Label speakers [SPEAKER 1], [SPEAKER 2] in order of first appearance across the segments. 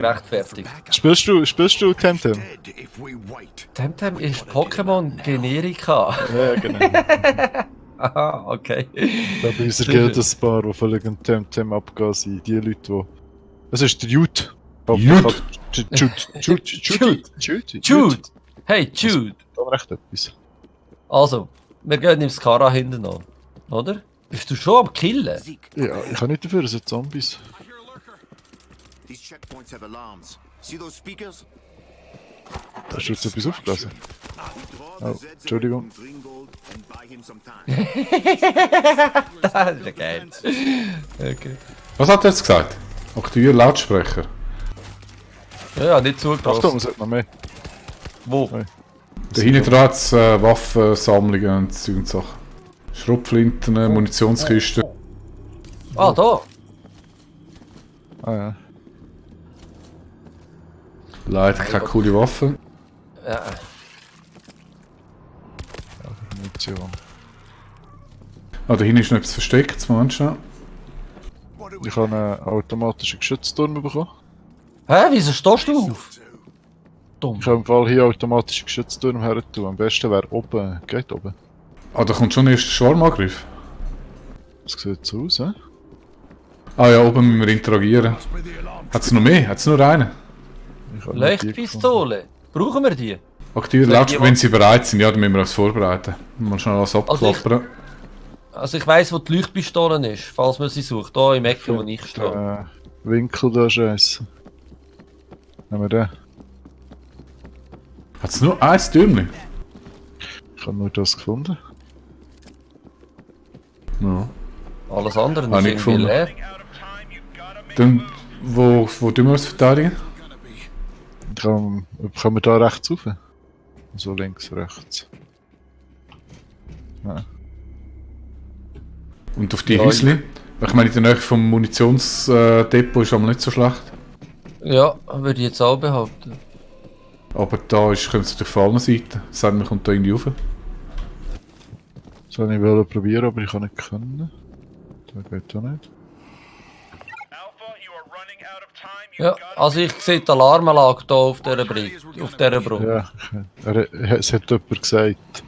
[SPEAKER 1] gerechtfertigt.
[SPEAKER 2] Spielst du Temtem?
[SPEAKER 1] Temtem ist Pokémon-Generika.
[SPEAKER 2] Ja, genau.
[SPEAKER 1] Aha, okay.
[SPEAKER 2] Da bei uns gilt ein paar, die völlig an Temtem abgehen sind. Die Leute, die... Das ist der Jude.
[SPEAKER 1] Jude! Hey, Jude!
[SPEAKER 2] Da recht etwas.
[SPEAKER 1] Also, wir gehen im Skara hinten an. Oder? Bist du schon am Killen?
[SPEAKER 2] Ja, ich kann nicht dafür, es sind Zombies.
[SPEAKER 3] These checkpoints have alarms. See those speakers?
[SPEAKER 2] Hast du jetzt etwas aufgelesen? Oh, Entschuldigung.
[SPEAKER 1] Das ist ja geil. Okay.
[SPEAKER 4] Was hat er jetzt gesagt? Aktivier Lautsprecher.
[SPEAKER 1] Ja, nicht zugelassen.
[SPEAKER 2] Achtung, es hat noch mehr.
[SPEAKER 1] Wo?
[SPEAKER 2] Hey.
[SPEAKER 4] Da hinten dran hat es Waffensammlungen und Zeug und Sachen. Schrotflinten, Munitionskisten.
[SPEAKER 1] Ah, da!
[SPEAKER 2] Ah ja.
[SPEAKER 4] Leider keine coole Waffe.
[SPEAKER 1] Ja.
[SPEAKER 2] Munition.
[SPEAKER 4] Ah, da hinten ist noch etwas versteckt, Moment schnell.
[SPEAKER 2] Ich habe einen automatischen Geschützturm bekommen.
[SPEAKER 1] Hä, wieso stehst du auf? Dumm.
[SPEAKER 2] Ich habe im Fall hier automatischen Geschützturm her tun. Am besten wäre oben. Geht oben.
[SPEAKER 4] Ah, da kommt schon der erste Schwarmangriff.
[SPEAKER 2] Das sieht so aus, hä?
[SPEAKER 4] Ah ja, oben müssen wir interagieren. Hat es noch mehr? Hat es nur einen?
[SPEAKER 2] Ich habe noch die
[SPEAKER 1] Leuchtpistole. Brauchen wir die?
[SPEAKER 4] Aktivier
[SPEAKER 1] Soll ich
[SPEAKER 4] Lautsprecher,
[SPEAKER 1] die
[SPEAKER 4] wenn sie bereit sind, ja, dann müssen wir uns vorbereiten. Mal schnell was abklappern.
[SPEAKER 1] Also ich weiss, wo die Leuchtpistole ist, falls man sie sucht. Hier im Ecke, wo ich stehe.
[SPEAKER 2] Der Winkel da scheiße. Nehmen wir den.
[SPEAKER 4] Hat es nur ein Türmchen?
[SPEAKER 2] Ich habe nur das gefunden.
[SPEAKER 4] Ja.
[SPEAKER 1] Alles andere
[SPEAKER 4] Habe
[SPEAKER 1] ist
[SPEAKER 4] ich
[SPEAKER 1] irgendwie
[SPEAKER 4] gefunden.
[SPEAKER 1] leer.
[SPEAKER 4] Dann, wo tun wir es verteidigen?
[SPEAKER 2] Kommen wir da rechts rauf? So links, rechts. Ja.
[SPEAKER 4] Und auf die
[SPEAKER 1] Ja,
[SPEAKER 4] Häusli? Ich meine, in der Nähe vom Munitionsdepot ist aber nicht so schlecht.
[SPEAKER 1] Ja, würde ich jetzt auch behaupten.
[SPEAKER 4] Aber da ist, kommt es natürlich von allen Seiten. Sagen wir, kommt da irgendwie rauf.
[SPEAKER 2] Das wollte ich wollte probieren, aber ich kann nicht können. Das geht ja nicht.
[SPEAKER 1] Ja, also ich sehe die Alarmanlage hier auf dieser Brücke.
[SPEAKER 2] Ja, es hat jemand gesagt.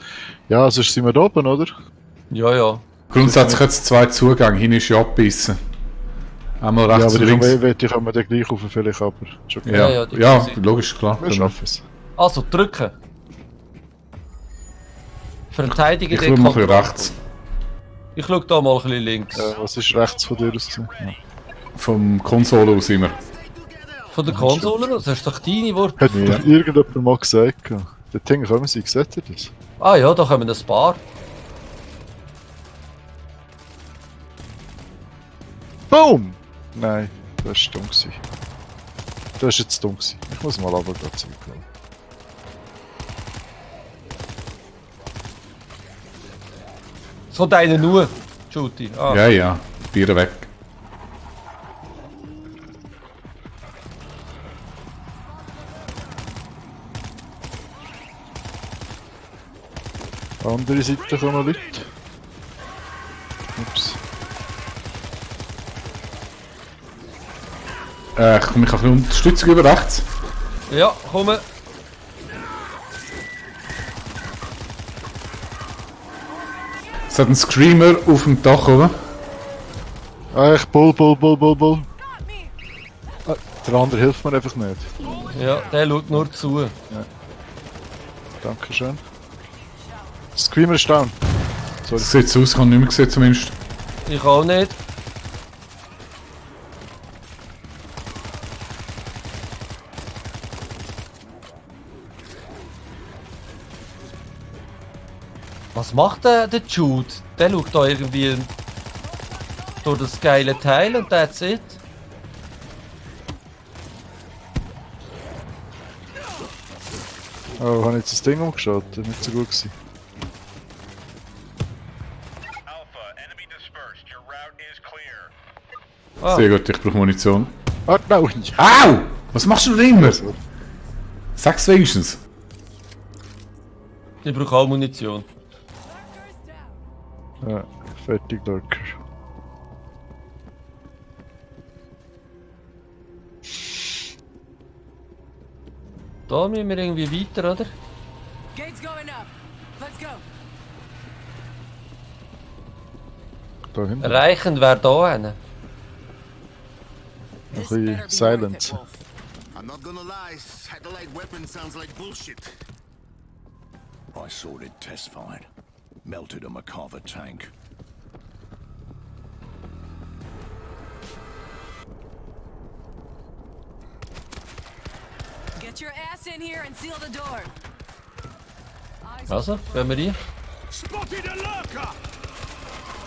[SPEAKER 2] Ja, sonst sind wir da oben, oder?
[SPEAKER 1] Ja, ja.
[SPEAKER 4] Grundsätzlich hat es zwei Zugänge. Hinten ist ja abgebissen. Einmal
[SPEAKER 2] Ja,
[SPEAKER 4] rechts
[SPEAKER 2] aber
[SPEAKER 4] und links.
[SPEAKER 2] die kommen dann gleich rauf, vielleicht, aber ist okay.
[SPEAKER 4] Ja,
[SPEAKER 1] Ja, die
[SPEAKER 4] ja,
[SPEAKER 1] können sie.
[SPEAKER 4] logisch, klar.
[SPEAKER 2] Wir schaffen es.
[SPEAKER 1] Also, drücken. Verteidigen
[SPEAKER 4] Ich schaue mal ein bisschen rechts.
[SPEAKER 1] Ich schaue da mal ein bisschen links.
[SPEAKER 2] Was ist rechts von dir aus? Ja.
[SPEAKER 4] Vom Konsole aus immer.
[SPEAKER 1] Von der Konsole? Das ist doch deine Worte.
[SPEAKER 2] Hat doch irgendjemand mal gesagt? Der Ding kommen sie, seht ihr das?
[SPEAKER 1] Ah ja, da kommen ein paar.
[SPEAKER 2] Boom! Nein, das war dumm gewesen. Das ist jetzt dumm gewesen. Ich muss mal aber gerade zurückkommen.
[SPEAKER 1] Es kommt einer nur. Judy. Ah.
[SPEAKER 4] Ja, ja. Bier weg.
[SPEAKER 2] Andere Seite kommen Leute. Ups.
[SPEAKER 4] Ich kann mich ein bisschen Unterstützung über rechts.
[SPEAKER 1] Ja, komm.
[SPEAKER 4] Es hat einen Screamer auf dem Dach oben.
[SPEAKER 2] Ah, bull. Ah, der andere hilft mir einfach nicht.
[SPEAKER 1] Ja, der schaut nur zu.
[SPEAKER 2] Dankeschön. Screamer ist down. Sorry.
[SPEAKER 4] Das sieht so aus, ich habe nicht mehr gesehen zumindest.
[SPEAKER 1] Ich auch nicht. Was macht der Jude? Der schaut da irgendwie durch das geile Teil und that's it.
[SPEAKER 2] Oh, habe ich jetzt das Ding umgeschaut? Das war nicht so gut gewesen.
[SPEAKER 1] Ah,
[SPEAKER 4] Sehr gut, ich brauche Munition.
[SPEAKER 2] Ah, nein!
[SPEAKER 4] Au! Was machst du denn immer? Sag's wenigstens.
[SPEAKER 1] ich brauche auch Munition.
[SPEAKER 2] Ja, fertig, Lurker.
[SPEAKER 1] Da müssen wir irgendwie weiter, oder?
[SPEAKER 5] Gate's going up. Let's go.
[SPEAKER 2] Da hinten.
[SPEAKER 1] Reichend wäre da einer.
[SPEAKER 2] Ein bisschen Silence.
[SPEAKER 3] I'm not gonna lie, satellite weapon sounds like bullshit.
[SPEAKER 6] I sorted test fine. Melted a Makava tank.
[SPEAKER 5] Get your ass in here and seal the door. Eyes
[SPEAKER 1] Also, gehen wir rein.
[SPEAKER 6] Spotted a lurker!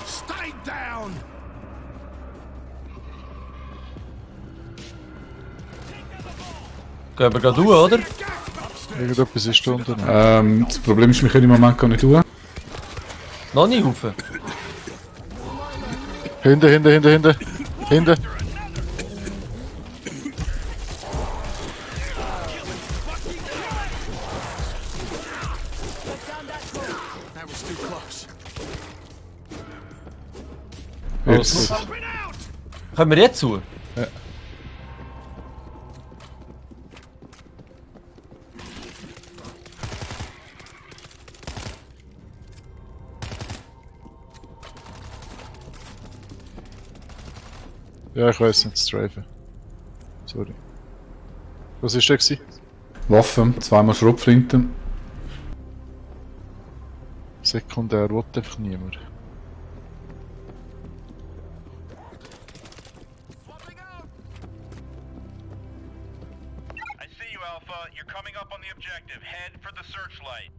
[SPEAKER 6] Stay down!
[SPEAKER 1] Gehen wir gerade durch, oder?
[SPEAKER 2] Irgendetwas ist da unten.
[SPEAKER 4] Das Problem ist, wir können im Moment gar nicht tun.
[SPEAKER 1] Noch nicht rauf.
[SPEAKER 2] Hinten. Hinten.
[SPEAKER 6] That was too close.
[SPEAKER 4] Jetzt.
[SPEAKER 1] Können wir jetzt zu?
[SPEAKER 2] Ja, ich weiß nicht, Strafe. Sorry. Was ist das?
[SPEAKER 4] Waffen, zweimal Schrotflinten.
[SPEAKER 2] Sekundär, will einfach niemand.
[SPEAKER 7] I see you, Alpha. You're coming up on the objective. Head for the searchlight.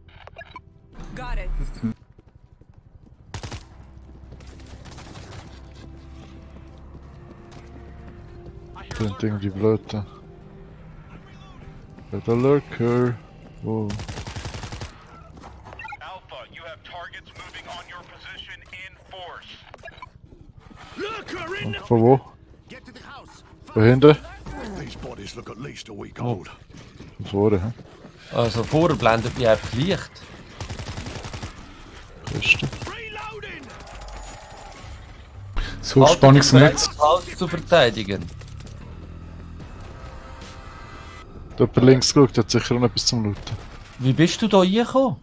[SPEAKER 5] got it.
[SPEAKER 2] Klingt irgendwie blöd da. Der Lurker. Oh.
[SPEAKER 7] Alpha, you have targets moving on your position in force.
[SPEAKER 6] Lurker in the...
[SPEAKER 2] Von wo?
[SPEAKER 3] Get to the house.
[SPEAKER 2] Von hinten?
[SPEAKER 6] These bodies look at least a week old.
[SPEAKER 2] Von vorne, hä?
[SPEAKER 1] Also, vorher blendet mich einfach Licht.
[SPEAKER 2] Kiste.
[SPEAKER 6] Reloading!
[SPEAKER 4] Das Hochspannungsnetz.
[SPEAKER 1] Haus zu verteidigen.
[SPEAKER 2] Da jemand links geschaut, hat sicher noch etwas zum Looten.
[SPEAKER 1] Wie bist du da reingekommen?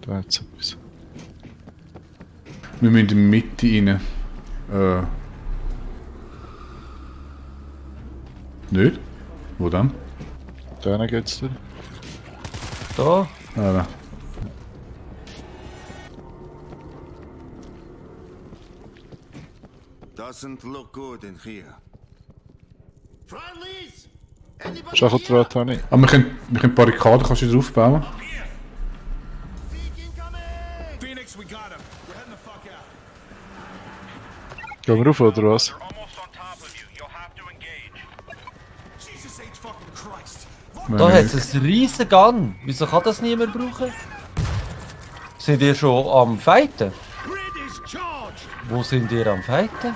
[SPEAKER 2] Da hat es etwas.
[SPEAKER 4] Wir müssen in die Mitte rein. Nicht? Wo dann?
[SPEAKER 2] Da geht's wieder.
[SPEAKER 1] Da?
[SPEAKER 4] Da.
[SPEAKER 3] Doesn't look good in here. Friendlies! Anybody
[SPEAKER 2] Schacheldraht habe ich.
[SPEAKER 4] Aber wir können Barrikaden, kannst du drauf bauen?
[SPEAKER 3] Seek incoming!
[SPEAKER 6] Phoenix, we got him. We're heading the fuck out.
[SPEAKER 2] Gehen wir rauf oder was?
[SPEAKER 7] They're almost on top of you. You'll have to engage.
[SPEAKER 6] Jesus H. fucking Christ.
[SPEAKER 1] Da hat es ein riesen Gun. Wieso kann das niemand brauchen? Sind ihr schon am Fighten?
[SPEAKER 6] Grid is charged.
[SPEAKER 1] Wo sind ihr am Fighten?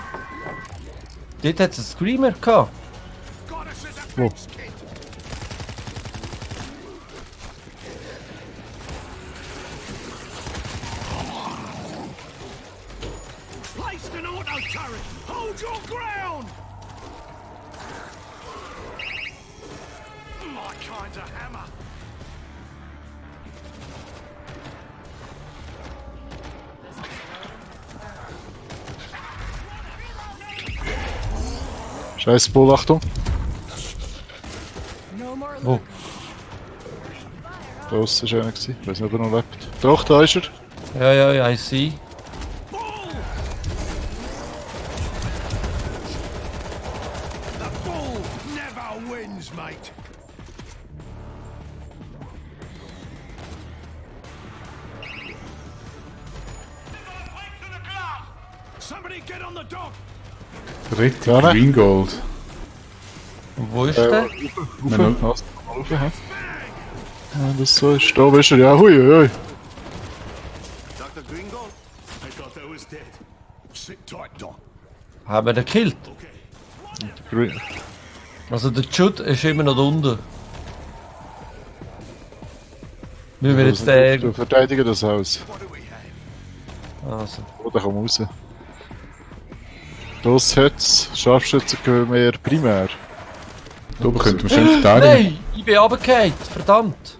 [SPEAKER 1] Dort hat es einen Screamer gehabt.
[SPEAKER 6] Got us as a
[SPEAKER 2] Wo?
[SPEAKER 6] fence kit. Placed an auto turret. Hold your ground. My kind of hammer.
[SPEAKER 2] Scheiß Bull, Achtung.
[SPEAKER 5] No more
[SPEAKER 1] Wo?
[SPEAKER 2] Da aussen war einer. Ich weiß nicht, ob er noch lebt. Doch, da ist er.
[SPEAKER 1] Ja, I see.
[SPEAKER 6] Bull! The bull never wins, mate. Somebody get on the dock.
[SPEAKER 4] Dritte
[SPEAKER 2] Ja, ne?
[SPEAKER 4] Greengold.
[SPEAKER 1] Und wo ist der?
[SPEAKER 4] Wenn er-
[SPEAKER 2] Rauf, rauf, hä? Ja, das so ist. Da ist er, ja, hui, hui.
[SPEAKER 3] Dr. Gringo?
[SPEAKER 6] I thought that was dead. Sit tight, Doc.
[SPEAKER 1] Haben wir den gekillt?
[SPEAKER 6] Okay.
[SPEAKER 2] Green.
[SPEAKER 1] Also der Jude ist immer noch da unten. Müssen wir jetzt
[SPEAKER 2] Du
[SPEAKER 1] den...
[SPEAKER 2] verteidigen das Haus.
[SPEAKER 6] What do we have?
[SPEAKER 1] Also,
[SPEAKER 2] Oh, da kann man raus. Das hat Scharfschützengewehr primär.
[SPEAKER 4] Da oben könnten wir schön verteidigen.
[SPEAKER 1] Nein, ich bin runtergefallen. Verdammt.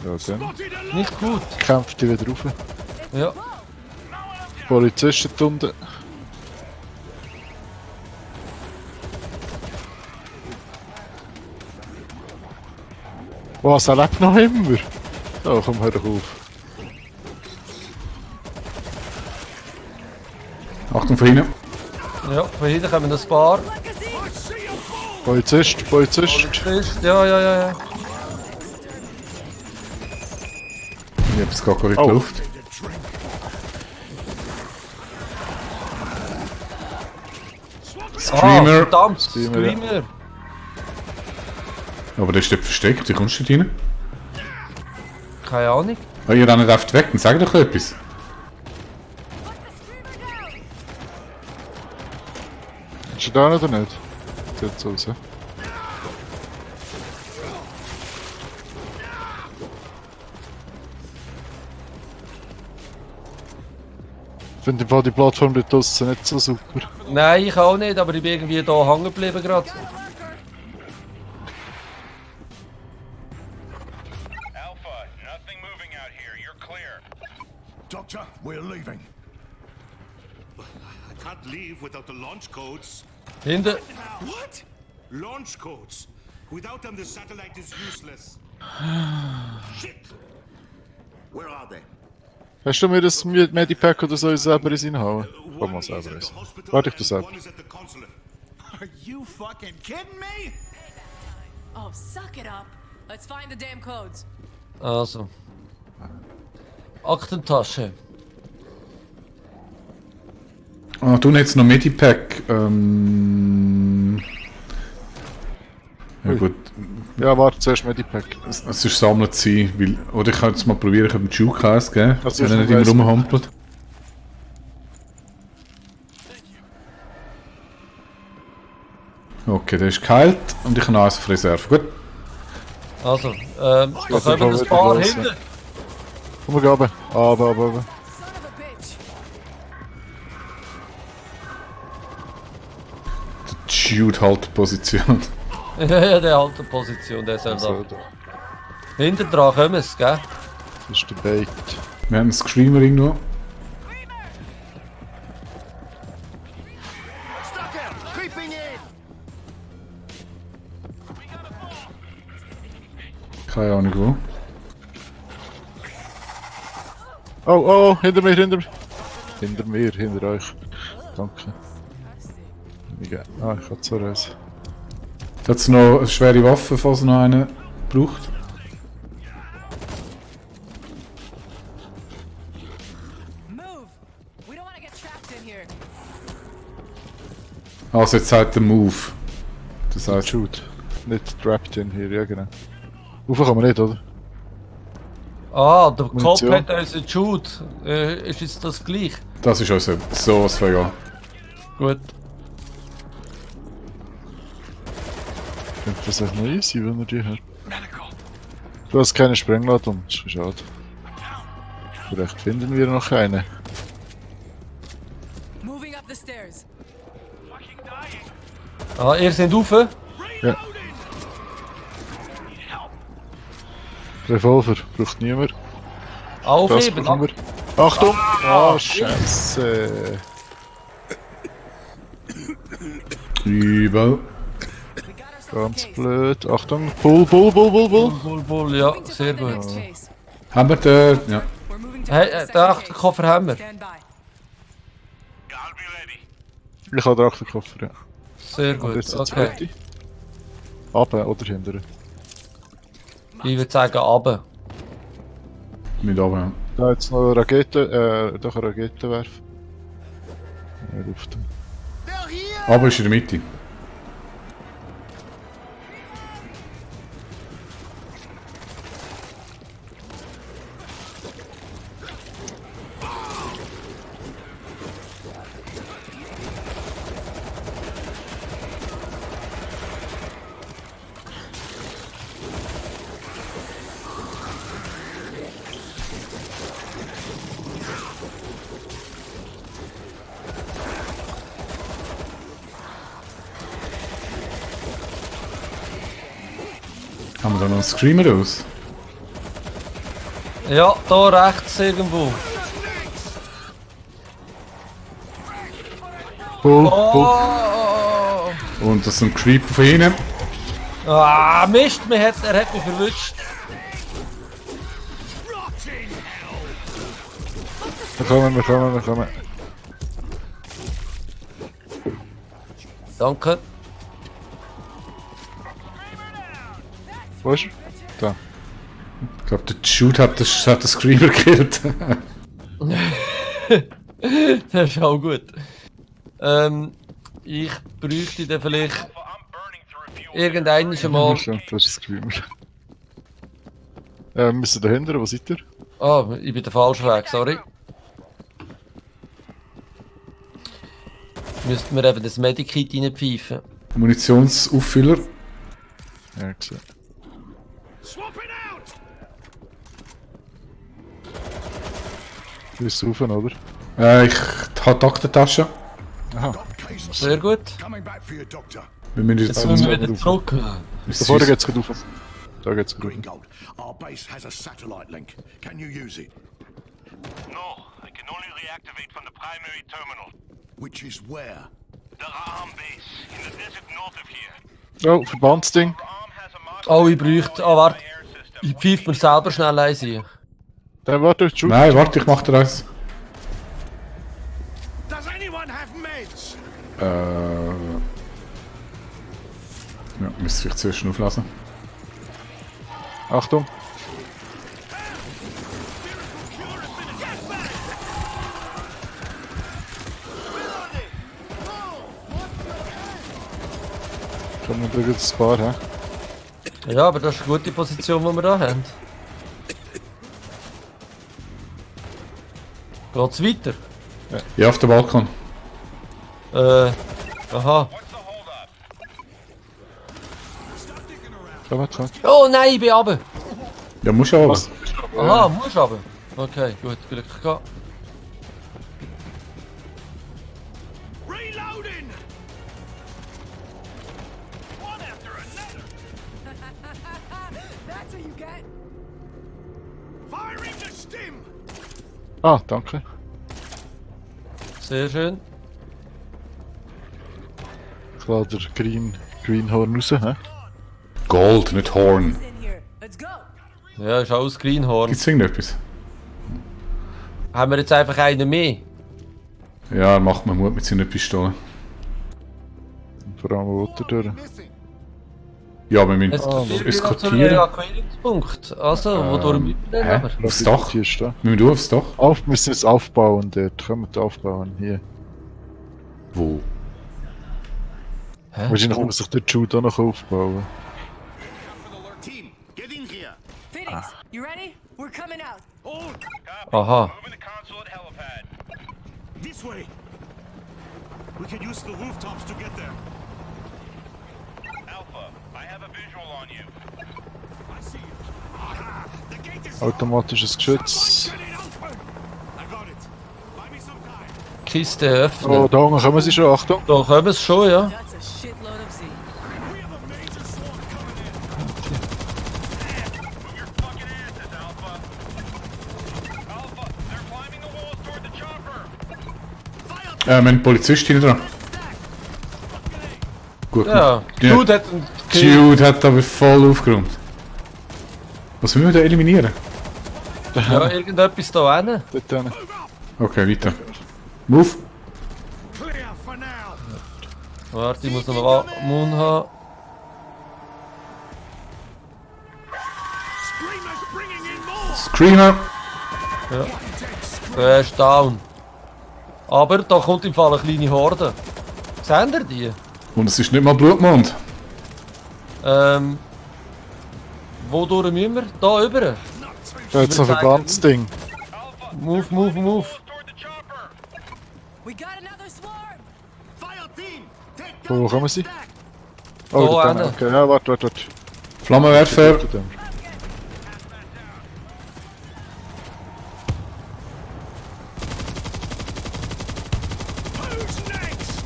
[SPEAKER 2] Ja, dann
[SPEAKER 1] Nicht gut.
[SPEAKER 2] kämpft die wieder rauf.
[SPEAKER 1] Ja.
[SPEAKER 2] Polizisten unten. Was, er lebt noch immer? Oh, komm, hör doch auf.
[SPEAKER 4] Achtung von hinten.
[SPEAKER 1] Ja, von hinten kommen ein paar.
[SPEAKER 2] Polizist, Polizist.
[SPEAKER 1] Ist, ja.
[SPEAKER 4] Ich habe es gerade in die
[SPEAKER 2] Oh.
[SPEAKER 4] Luft. Screamer.
[SPEAKER 1] Verdammt,
[SPEAKER 2] Screamer, ja.
[SPEAKER 1] Screamer.
[SPEAKER 4] Aber der ist dort versteckt, wie kommst du dort rein?
[SPEAKER 1] Keine Ahnung.
[SPEAKER 4] Oh, ihr rennt einfach weg, dann sag doch etwas.
[SPEAKER 2] Ist er da oder nicht? Sieht so aus. Ich finde im Fall die Plattform dort draussen nicht so super.
[SPEAKER 1] Nein, ich auch nicht, aber ich bin irgendwie hier hängen geblieben gerade.
[SPEAKER 7] Alpha, nothing moving out here. You're clear.
[SPEAKER 6] Doctor, we're leaving.
[SPEAKER 3] I can't leave without the launch codes.
[SPEAKER 1] Hinten.
[SPEAKER 3] What? Launch codes. Without them, the satellite is useless. Shit. Where are they?
[SPEAKER 2] Hast du mir das Medipack oder so selber in seinen Hauen? Komm mal selber eins. Warte, ich tu selber.
[SPEAKER 3] One is at the consulate.
[SPEAKER 6] Are you fucking kidding me?
[SPEAKER 5] Oh, suck it up. Let's find the damn codes.
[SPEAKER 1] Also. Aktentasche.
[SPEAKER 4] Ah, du jetzt noch Medipack. Ja gut,
[SPEAKER 2] Ja, warte, zuerst Medipack.
[SPEAKER 4] es ist sammelt sein, weil... Oder ich kann jetzt mal probieren, ich habe einen Juke geben,
[SPEAKER 2] Also
[SPEAKER 4] wenn er
[SPEAKER 2] ich
[SPEAKER 4] nicht immer
[SPEAKER 2] weiss
[SPEAKER 4] rumhampelt. Okay, der ist geheilt und ich habe noch eins auf Reserve. Gut.
[SPEAKER 1] Also, da
[SPEAKER 2] geht
[SPEAKER 1] kommen
[SPEAKER 2] einfach
[SPEAKER 1] ein
[SPEAKER 2] wieder
[SPEAKER 1] paar
[SPEAKER 2] los,
[SPEAKER 1] hinten.
[SPEAKER 2] Komm, wir gehen runter. Aber.
[SPEAKER 5] Son of a bitch.
[SPEAKER 4] Der Jude halt die Position.
[SPEAKER 1] Ja, der alte Position, der soll
[SPEAKER 2] So,
[SPEAKER 1] da.
[SPEAKER 2] da.
[SPEAKER 1] Hinten dran kommen es, gell?
[SPEAKER 2] Das ist der Bait.
[SPEAKER 4] Wir haben einen Screamer irgendwo.
[SPEAKER 3] Stuck out! Creeping in!
[SPEAKER 4] Keine Ahnung wo.
[SPEAKER 2] Oh, hinter mir. Hinter euch. Danke. Ich hab so eins.
[SPEAKER 4] Hat es noch eine schwere Waffe, falls noch eine braucht?
[SPEAKER 5] Move. We don't want to get trapped in here.
[SPEAKER 4] Also jetzt sagt der Move. Das heißt,
[SPEAKER 2] Shoot. Nicht trapped in hier, ja genau. Rauf kann man nicht, oder?
[SPEAKER 1] Ah, der Kopf
[SPEAKER 2] Munition.
[SPEAKER 1] hat unseren Jude. Ist jetzt das gleich?
[SPEAKER 4] das ist also sowas von ja.
[SPEAKER 1] Gut.
[SPEAKER 2] Ich finde das echt noch easy, wenn er die hat. Du hast keine Sprengladung, das ist schade. Vielleicht finden wir noch eine.
[SPEAKER 5] Moving up the stairs.
[SPEAKER 1] Ah, ihr seid rauf?
[SPEAKER 2] Ja. Revolver, braucht niemand. Das
[SPEAKER 1] Aufheben.
[SPEAKER 2] brauchen wir. Achtung! Ah, Scheiße.
[SPEAKER 4] Übel.
[SPEAKER 5] We got ourselves a
[SPEAKER 2] Ganz
[SPEAKER 5] case.
[SPEAKER 2] blöd. Achtung, Bull.
[SPEAKER 1] Bull, ja,
[SPEAKER 5] Moving
[SPEAKER 1] sehr
[SPEAKER 5] to the
[SPEAKER 1] gut.
[SPEAKER 5] next chase.
[SPEAKER 4] Haben wir den... Ja.
[SPEAKER 5] We're moving to
[SPEAKER 1] Hey,
[SPEAKER 5] the second
[SPEAKER 1] der
[SPEAKER 5] case.
[SPEAKER 1] Achterkoffer haben wir.
[SPEAKER 5] Stand by.
[SPEAKER 7] I'll be ready.
[SPEAKER 2] Ich habe den Achterkoffer, ja.
[SPEAKER 1] Sehr
[SPEAKER 2] Und
[SPEAKER 1] gut,
[SPEAKER 2] jetzt der
[SPEAKER 1] okay.
[SPEAKER 2] zweite. Runter oder hinterher?
[SPEAKER 1] Ich würde sagen, runter.
[SPEAKER 4] Mit oben, ja.
[SPEAKER 2] Da jetzt noch eine Rakete, doch eine Rakete werfen. Ja, Luft.
[SPEAKER 4] Aber ist in der Mitte. Haben wir da noch einen Screamer aus?
[SPEAKER 1] Ja, da rechts irgendwo.
[SPEAKER 2] Bull, Bull.
[SPEAKER 1] Oh!
[SPEAKER 4] Und das ist ein Creeper von ihnen.
[SPEAKER 1] Ah, Mist, er hat mich verwünscht.
[SPEAKER 2] Wir kommen.
[SPEAKER 1] Danke.
[SPEAKER 2] Wo ist er? Da.
[SPEAKER 4] Ich glaube, der Shoot hat den Screamer gekillt.
[SPEAKER 1] Das ist auch gut. Ich bräuchte dann vielleicht
[SPEAKER 7] Alpha, I'm burning through fuel.
[SPEAKER 1] irgendeinen Mal.
[SPEAKER 2] Stimmt, das ist das Screamer. Wir müssen dahinter, wo seid ihr?
[SPEAKER 1] Ah, ich bin der falsche Weg, sorry. Müssten wir eben das Medikit reinpfeifen.
[SPEAKER 4] Munitionsauffüller.
[SPEAKER 2] Ja, gesehen.
[SPEAKER 3] Swap it out!
[SPEAKER 2] Du bist rauf, oder?
[SPEAKER 4] Ich habe die Aktentasche.
[SPEAKER 2] Aha.
[SPEAKER 6] Got cases.
[SPEAKER 1] Sehr gut.
[SPEAKER 6] Coming back for your doctor.
[SPEAKER 4] Wir müssen jetzt
[SPEAKER 1] Jetzt müssen wir
[SPEAKER 2] Ja,
[SPEAKER 1] wieder zurück.
[SPEAKER 2] Da vorne geht's gerade rauf. Da geht's gerade
[SPEAKER 6] Green
[SPEAKER 2] rauf.
[SPEAKER 6] Gold. Our base has a satellite link. Can you use it?
[SPEAKER 7] No, I can only reactivate from the primary terminal.
[SPEAKER 6] Which is where?
[SPEAKER 7] The ARM base in the desert north of here.
[SPEAKER 2] Oh, Verbandsding.
[SPEAKER 7] ARM has a mark
[SPEAKER 1] Oh, ich bräuchte. Ah, warte.
[SPEAKER 7] air system.
[SPEAKER 1] Ich pfeife mir selber schnell eins ein.
[SPEAKER 2] Dann warte, shoot.
[SPEAKER 4] Nein, warte, ich mach dir eins.
[SPEAKER 3] Does anyone have meds?
[SPEAKER 4] Ja, müsste vielleicht zuerst schon auflassen.
[SPEAKER 2] Achtung. Kommen wir jetzt ein paar, hä?
[SPEAKER 1] Ja, aber das ist eine gute Position, die wir da haben. Geht's weiter?
[SPEAKER 4] Ja, auf dem Balkon.
[SPEAKER 1] Aha.
[SPEAKER 7] What's the holdup?
[SPEAKER 2] Komm.
[SPEAKER 1] Oh nein, ich bin runter.
[SPEAKER 4] Ja, musst du aber.
[SPEAKER 1] Aha, musst du runter. Okay, gut, Glück gehabt.
[SPEAKER 3] Reloading! One after another!
[SPEAKER 5] That's what you get.
[SPEAKER 3] Firing the stim!
[SPEAKER 2] Ah, danke.
[SPEAKER 1] Sehr schön.
[SPEAKER 2] Ich lade den Greenhorn raus, hä?
[SPEAKER 4] Gold, nicht Horn.
[SPEAKER 5] In here. Let's go.
[SPEAKER 1] Ja, ist alles Greenhorn.
[SPEAKER 4] Gibt's irgendetwas?
[SPEAKER 1] Haben wir jetzt einfach einen mehr?
[SPEAKER 4] Ja, er macht mir Mut mit seiner Pistole.
[SPEAKER 2] Vor allem Water durch.
[SPEAKER 4] Ja, wir müssen
[SPEAKER 1] Jetzt gehen wir zu einem
[SPEAKER 4] eskortieren.
[SPEAKER 1] Evakuierungspunkt. Also, wo durch wir dann
[SPEAKER 4] Hä?
[SPEAKER 1] aber?
[SPEAKER 4] Aufs Dach?
[SPEAKER 2] Hier ist da.
[SPEAKER 4] Wir müssen aufs Dach?
[SPEAKER 2] Wir müssen jetzt aufbauen dort. Können wir aufbauen. Hier.
[SPEAKER 4] Wo?
[SPEAKER 2] Wahrscheinlich muss sich der Jude auch noch aufbauen.
[SPEAKER 3] Team, get in here!
[SPEAKER 5] Phoenix, you ready? We're coming out.
[SPEAKER 3] Hold!
[SPEAKER 7] Copy.
[SPEAKER 1] Aha.
[SPEAKER 7] Moving to console at helipad.
[SPEAKER 3] This way! We can use the rooftops to get there.
[SPEAKER 7] Alpha, I have a visual on you.
[SPEAKER 3] I see you. Aha! The gate is
[SPEAKER 2] Automatisches Geschütz.
[SPEAKER 3] Get it open! I got it. Buy me some time.
[SPEAKER 1] Kiste öffnen.
[SPEAKER 2] Oh, da unten kommen sie schon. Achtung.
[SPEAKER 1] Da kommen sie schon, ja.
[SPEAKER 5] That's a shitload of Z.
[SPEAKER 3] We have a major swarm coming in.
[SPEAKER 7] Move your fucking asses, Alpha. Alpha, they're climbing the walls toward the chopper.
[SPEAKER 4] Wir haben einen Polizist hinten dran. Gut
[SPEAKER 1] Ja.
[SPEAKER 4] gemacht. Ja.
[SPEAKER 1] Jude hat einen Kill.
[SPEAKER 4] Jude hat aber voll aufgeräumt. Was müssen wir da eliminieren?
[SPEAKER 1] Ja, irgendetwas da hinten.
[SPEAKER 2] Dort hin.
[SPEAKER 4] Okay, weiter. Move.
[SPEAKER 3] Clear for now.
[SPEAKER 1] Warte, ich muss noch mal Mund haben.
[SPEAKER 3] Screamers bringing in more.
[SPEAKER 4] Screamer.
[SPEAKER 1] Der ist down. Aber da kommt im Fall eine kleine Horde. Seht ihr die?
[SPEAKER 4] Und es ist nicht mal Blutmond.
[SPEAKER 1] Wodurch müssen wir? Da rüber.
[SPEAKER 2] Da jetzt noch ein Verbandsding.
[SPEAKER 1] Move, move, move.
[SPEAKER 7] Toward the chopper.
[SPEAKER 5] We got another swarm.
[SPEAKER 3] Fire team! Take
[SPEAKER 2] Wo kommen sie?
[SPEAKER 3] back!
[SPEAKER 2] Oh,
[SPEAKER 1] Da
[SPEAKER 2] dort hin.
[SPEAKER 1] hin.
[SPEAKER 2] Okay, ja, warte.
[SPEAKER 4] Flammenwerfer.
[SPEAKER 2] Dort hin.
[SPEAKER 3] Who's next?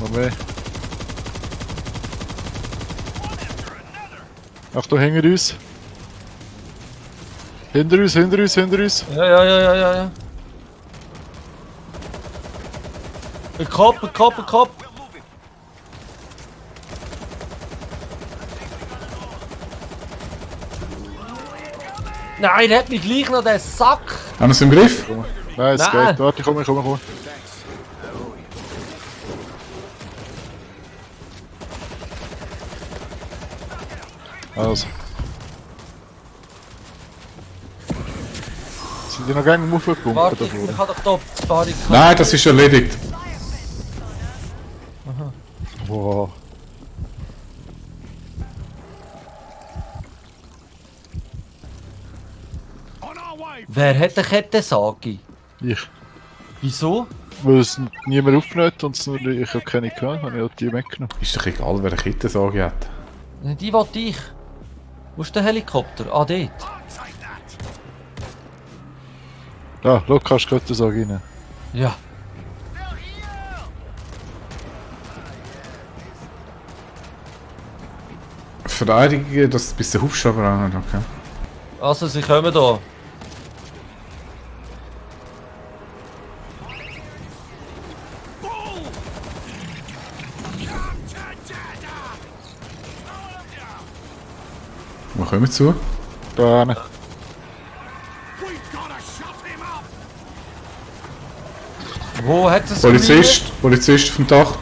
[SPEAKER 2] Noch mehr.
[SPEAKER 3] One after another.
[SPEAKER 2] Achtung, hinter uns. Hinter uns, hinter uns, hinter uns.
[SPEAKER 1] Ja. Ein Kopf. Nein, der hat mich gleich noch, der Sack.
[SPEAKER 4] Haben wir es im Griff?
[SPEAKER 2] Nein, es
[SPEAKER 1] Nein.
[SPEAKER 2] geht. Warte, komm. Also. Sind die noch gerne im Aufgekommen?
[SPEAKER 1] Warte, ich kann doch da die Barrikade.
[SPEAKER 4] Nein, das ist erledigt.
[SPEAKER 2] Wow.
[SPEAKER 6] On our way!
[SPEAKER 1] Wer hat eine Kettensage?
[SPEAKER 2] Ich.
[SPEAKER 1] Wieso?
[SPEAKER 2] Weil es niemand aufgenommen und es nur ich habe keine gehabt, habe ich auch die mitgenommen.
[SPEAKER 4] Ist doch egal, wer eine Kettensage hat.
[SPEAKER 1] Die will ich. Wo ist der Helikopter? Ah, dort.
[SPEAKER 2] Ah, schau, kannst du gerade sagen rein.
[SPEAKER 1] Ja.
[SPEAKER 4] Verteidigen, dass bis der Hubschrauber anhat, okay.
[SPEAKER 1] Also, sie kommen da.
[SPEAKER 4] Wo kommen wir zu?
[SPEAKER 2] Da hin.
[SPEAKER 6] We've gotta shut him up!
[SPEAKER 1] Wo hat es
[SPEAKER 4] Polizist auf dem Dach.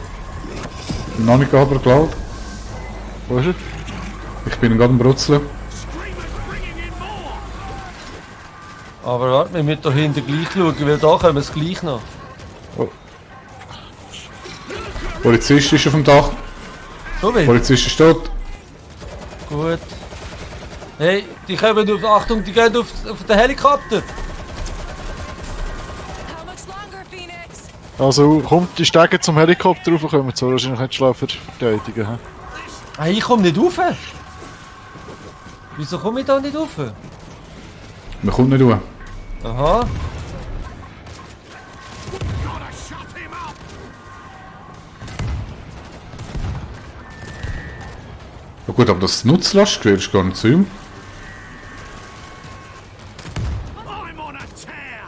[SPEAKER 4] Noch nicht aber geklaut.
[SPEAKER 2] Wo ist er?
[SPEAKER 4] Ich bin gerade am Brutzeln.
[SPEAKER 6] Screamers bringing in more!
[SPEAKER 1] Aber warte, wir müssen da hinten gleich schauen, weil da kommen es gleich noch.
[SPEAKER 4] Polizist ist auf dem Dach.
[SPEAKER 1] So weit?
[SPEAKER 4] Polizist ist tot.
[SPEAKER 1] Gut. Hey, die kommen auf, Achtung, die gehen auf den Helikopter.
[SPEAKER 5] How much longer, Phoenix?
[SPEAKER 2] Also, kommt die Stege zum Helikopter rauf, können wir so wahrscheinlich nicht schlafen verteidigen. He?
[SPEAKER 1] Hey, ich komme nicht rauf. Wieso komme ich da nicht rauf?
[SPEAKER 4] Man kommt nicht raus.
[SPEAKER 1] Aha.
[SPEAKER 6] Gotta shut him up!
[SPEAKER 4] Ja gut, aber das Nutzlastgewehr ist gar nicht zu ihm.
[SPEAKER 6] I'm on a tear!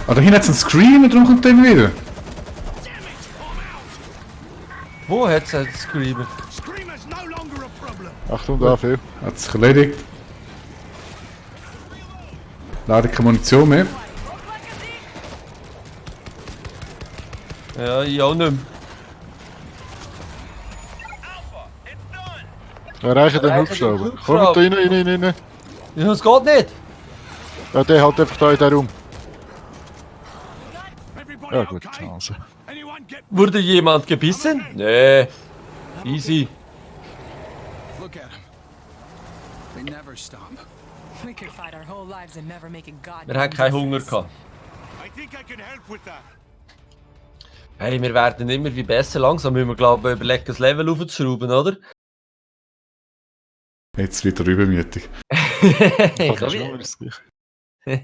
[SPEAKER 4] Ah, da hinten hat es einen Screamer, darum kommt der wieder.
[SPEAKER 1] Wo hat es einen Screamer?
[SPEAKER 6] Screamers no longer a problem!
[SPEAKER 2] Achtung, da viel.
[SPEAKER 4] Hat sich erledigt. Leider keine Munition mehr.
[SPEAKER 1] Ja, ich auch nicht mehr.
[SPEAKER 7] Alpha, it's done.
[SPEAKER 2] Erreichen den
[SPEAKER 1] Erreichen den
[SPEAKER 2] Hubschrauber.
[SPEAKER 1] Hubschrauber.
[SPEAKER 2] Kommt da rein.
[SPEAKER 1] Ja, es geht nicht.
[SPEAKER 2] Ja, der halt einfach da in den Raum.
[SPEAKER 6] Everybody
[SPEAKER 2] Ja gut,
[SPEAKER 6] okay?
[SPEAKER 2] also.
[SPEAKER 6] Anyone get...
[SPEAKER 1] Wurde jemand gebissen? Nee. Easy.
[SPEAKER 8] Look at them. They never stop.
[SPEAKER 5] We could fight our whole lives and never make a god.
[SPEAKER 1] Wir haben keinen Hunger gehabt.
[SPEAKER 3] I think I can help with that.
[SPEAKER 1] Hey, wir werden immer wie besser. Langsam müssen wir, glaube ich, überlegen, das Level aufzuschrauben, oder?
[SPEAKER 4] Jetzt wieder übermütig.
[SPEAKER 1] Ich
[SPEAKER 2] Das
[SPEAKER 1] kann
[SPEAKER 2] ist
[SPEAKER 1] wie-
[SPEAKER 2] immer das Gleiche.